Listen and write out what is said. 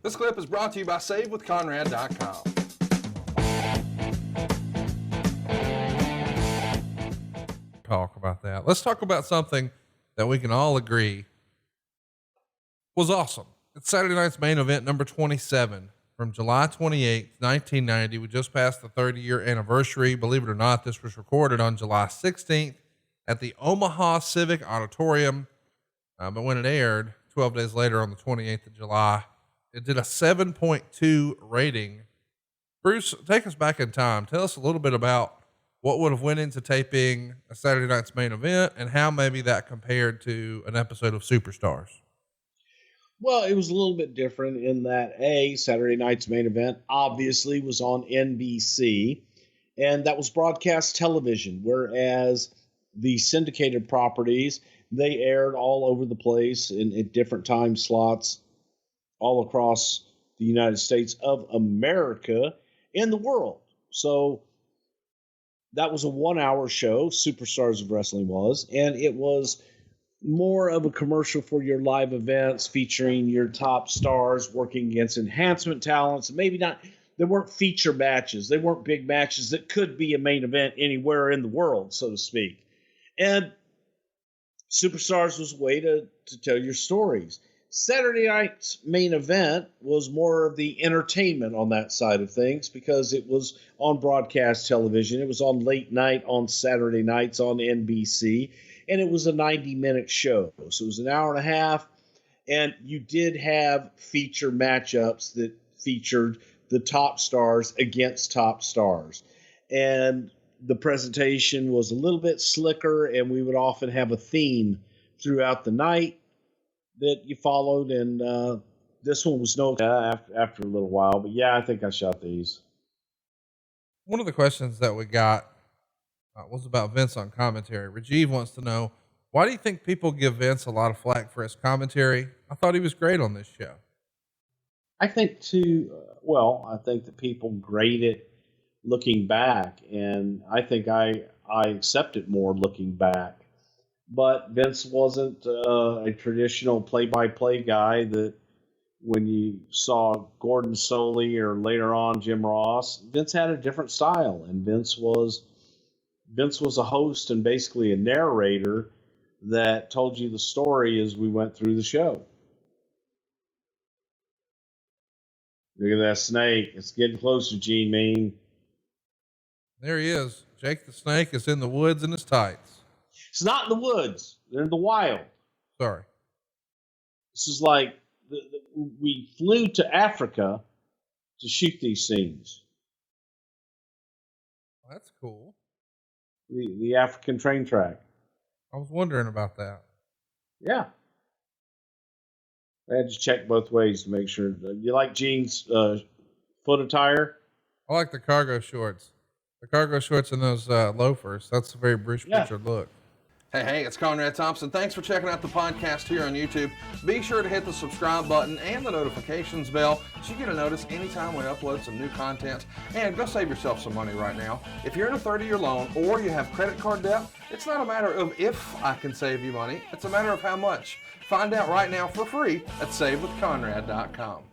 This clip is brought to you by SaveWithConrad.com. Talk about that. Let's talk about something that we can all agree was awesome. It's Saturday night's main event, number 27 from July 28th, 1990. We just passed the 30-year anniversary. Believe it or not, this was recorded on July 16th at the Omaha Civic Auditorium. But when it aired 12 days later on the 28th of July, it did a 7.2 rating. Bruce, take us back in time. Tell us a little bit about what would have went into taping a Saturday night's main event and how maybe that compared to an episode of Superstars. Well, it was a little bit different in that Saturday night's main event obviously was on NBC, and that was broadcast television, whereas the syndicated properties, they aired all over the place in different time slots all across the United States of America and the world. So that was a 1-hour show, Superstars of Wrestling was, and it was more of a commercial for your live events featuring your top stars working against enhancement talents. Maybe not, they weren't feature matches. They weren't big matches that could be a main event anywhere in the world, so to speak. And Superstars was a way to tell your stories. Saturday night's main event was more of the entertainment on that side of things because it was on broadcast television. It was on late night on Saturday nights on NBC, and it was a 90-minute show. So it was an hour and a half, and you did have feature matchups that featured the top stars against top stars. And the presentation was a little bit slicker, and we would often have a theme throughout the night that you followed, and this one was no after a little while. But yeah, I think I shot these. One of the questions that we got was about Vince on commentary. Rajiv wants to know, why do you think people give Vince a lot of flack for his commentary? I thought he was great on this show. I think I think that people grade it looking back, and I think I accept it more looking back. But Vince wasn't a traditional play-by-play guy that when you saw Gordon Soley or later on Jim Ross, Vince had a different style, and Vince was a host and basically a narrator that told you the story as we went through the show. Look at that snake. It's getting closer, Gene Mean. There he is. Jake the Snake is in the woods in his tights. It's not in the woods. They're in the wild. Sorry. This is like we flew to Africa to shoot these scenes. Well, that's cool. The African train track. I was wondering about that. Yeah. I had to check both ways to make sure. You like Gene's foot attire? I like the cargo shorts. The cargo shorts and those loafers. That's a very Bruce Prichard look. Hey, it's Conrad Thompson. Thanks for checking out the podcast here on YouTube. Be sure to hit the subscribe button and the notifications bell so you get a notice anytime we upload some new content. And go save yourself some money right now. If you're in a 30-year loan or you have credit card debt, it's not a matter of if I can save you money. It's a matter of how much. Find out right now for free at SaveWithConrad.com.